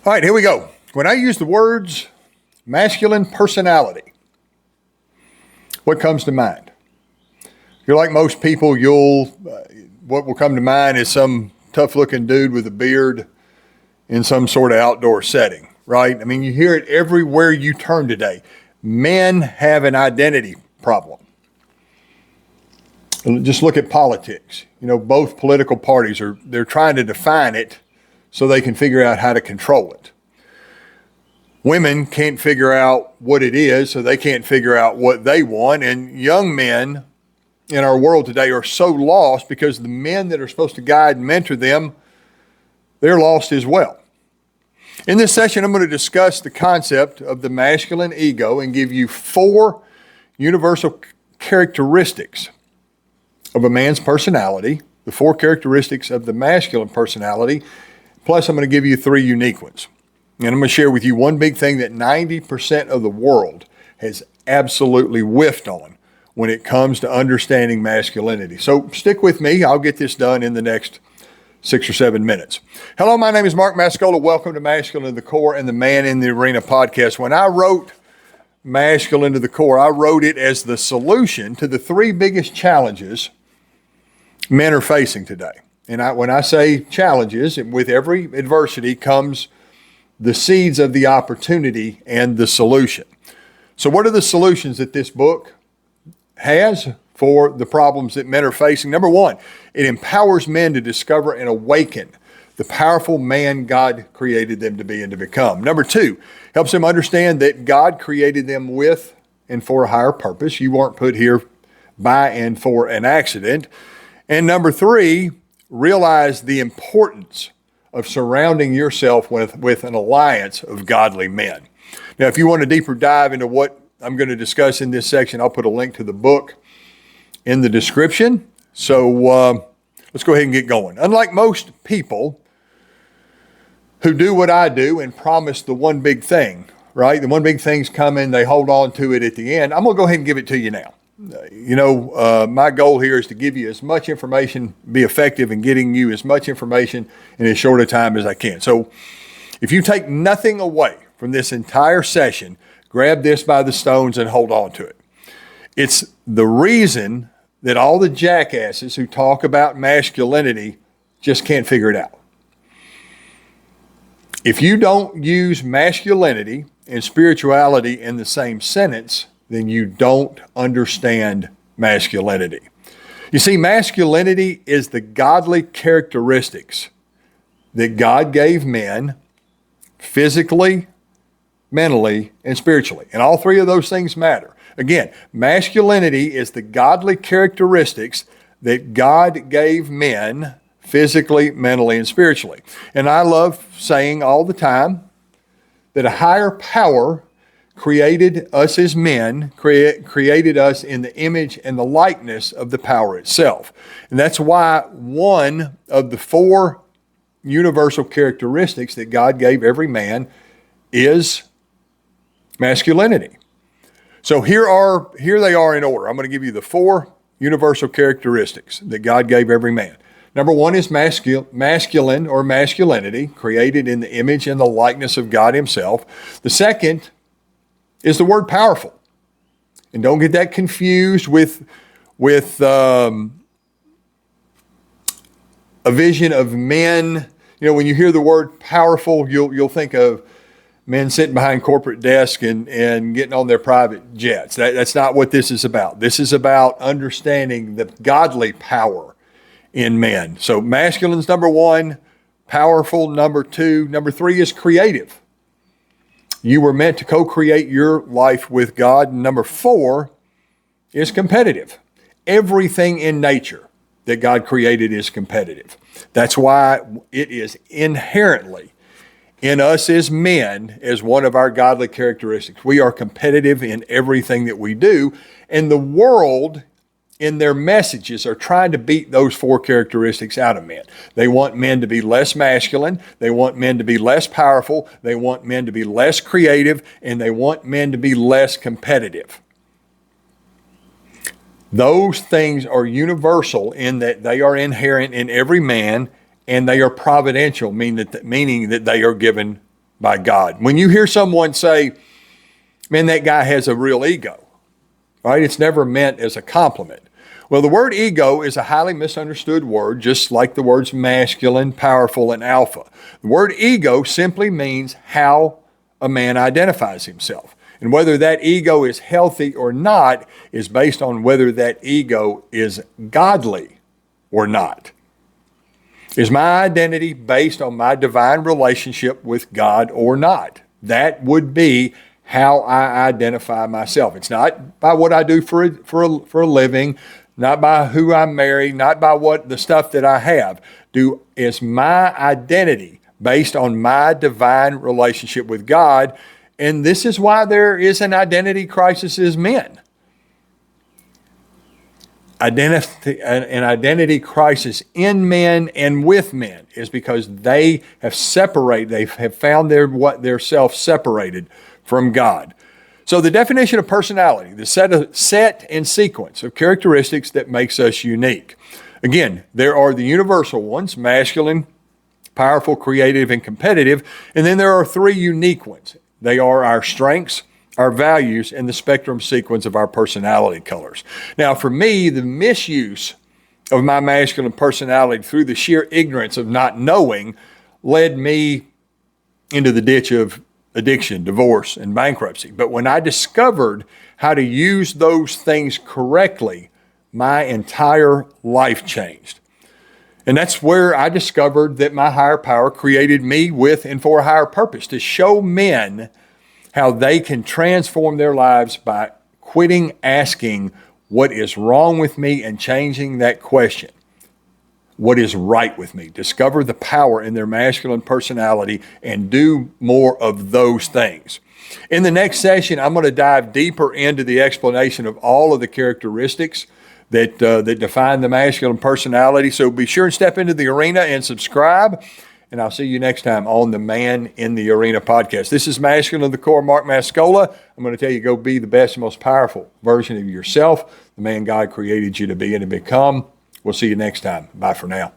All right, here we go. When I use the words masculine personality, what comes to mind? You're like most people, what will come to mind is some tough-looking dude with a beard in some sort of outdoor setting, right? I mean, you hear it everywhere you turn today. Men have an identity problem. Just look at politics. Both political parties they're trying to define it so they can figure out how to control it. Women can't figure out what it is, so they can't figure out what they want. And young men in our world today are so lost because the men that are supposed to guide and mentor them, they're lost as well. In this session, I'm going to discuss the concept of the masculine ego and give you 4 universal characteristics of a man's personality, the 4 characteristics of the masculine personality, plus I'm going to give you 3 unique ones. And I'm going to share with you one big thing that 90% of the world has absolutely whiffed on when it comes to understanding masculinity. So stick with me. I'll get this done in the next 6 or 7 minutes. Hello, my name is Mark Mascola. Welcome to Masculine to the Core and the Man in the Arena podcast. When I wrote Masculine to the Core, I wrote it as the solution to the 3 biggest challenges men are facing today. And when I say challenges, with every adversity comes the seeds of the opportunity and the solution. So what are the solutions that this book has for the problems that men are facing? Number 1, it empowers men to discover and awaken the powerful man God created them to be and to become. Number 2, helps them understand that God created them with and for a higher purpose. You weren't put here by and for an accident. And number 3, realize the importance of surrounding yourself with an alliance of godly men. Now, if you want a deeper dive into what I'm going to discuss in this section, I'll put a link to the book in the description. So let's go ahead and get going. Unlike most people who do what I do and promise the one big thing, right? The one big thing's coming, they hold on to it at the end. I'm going to go ahead and give it to you now. My goal here is to give you as much information, be effective in getting you as much information in as short a time as I can. So if you take nothing away from this entire session, grab this by the stones and hold on to it. It's the reason that all the jackasses who talk about masculinity just can't figure it out. If you don't use masculinity and spirituality in the same sentence, then you don't understand masculinity. You see, masculinity is the godly characteristics that God gave men physically, mentally, and spiritually. And all 3 of those things matter. Again, masculinity is the godly characteristics that God gave men physically, mentally, and spiritually. And I love saying all the time that a higher power created us as men, created us in the image and the likeness of the power itself. And that's why one of the 4 universal characteristics that God gave every man is masculinity. So here they are in order. I'm going to give you the 4 universal characteristics that God gave every man. Number 1 is masculine or masculinity, created in the image and the likeness of God himself. The second is the word powerful. And don't get that confused with a vision of men. When you hear the word powerful, you'll think of men sitting behind corporate desks and getting on their private jets. That's not what this is about. This is about understanding the godly power in men. So masculine's number 1, powerful number 2, number 3 is creative. You were meant to co-create your life with God. And number 4 is competitive. Everything in nature that God created is competitive. That's why it is inherently in us as men as one of our godly characteristics. We are competitive in everything that we do. And the world, in their messages, are trying to beat those 4 characteristics out of men. They want men to be less masculine. They want men to be less powerful. They want men to be less creative. And they want men to be less competitive. Those things are universal in that they are inherent in every man, and they are providential, meaning that they are given by God. When you hear someone say, man, that guy has a real ego, right? It's never meant as a compliment. Well, the word ego is a highly misunderstood word, just like the words masculine, powerful, and alpha. The word ego simply means how a man identifies himself. And whether that ego is healthy or not is based on whether that ego is godly or not. Is my identity based on my divine relationship with God or not? That would be how I identify myself. It's not by what I do for a living, not by who I marry, not by what the stuff that I have. Is my identity based on my divine relationship with God? And this is why there is an identity crisis as men. An identity crisis in men and with men is because they have found their self separated from God. So the definition of personality, the set and sequence of characteristics that makes us unique. Again, there are the universal ones, masculine, powerful, creative, and competitive. And then there are three unique ones. They are our strengths, our values, and the spectrum sequence of our personality colors. Now, for me, the misuse of my masculine personality through the sheer ignorance of not knowing led me into the ditch of addiction, divorce, and bankruptcy. But when I discovered how to use those things correctly, my entire life changed. And that's where I discovered that my higher power created me with and for a higher purpose, to show men how they can transform their lives by quitting asking what is wrong with me and changing that question. What is right with me? Discover the power in their masculine personality and do more of those things. In the next session, I'm going to dive deeper into the explanation of all of the characteristics that define the masculine personality. So be sure and step into the arena and subscribe. And I'll see you next time on the Man in the Arena podcast. This is Masculine of the Core, Mark Mascola. I'm going to tell you, go be the best and most powerful version of yourself, the man God created you to be and to become. We'll see you next time. Bye for now.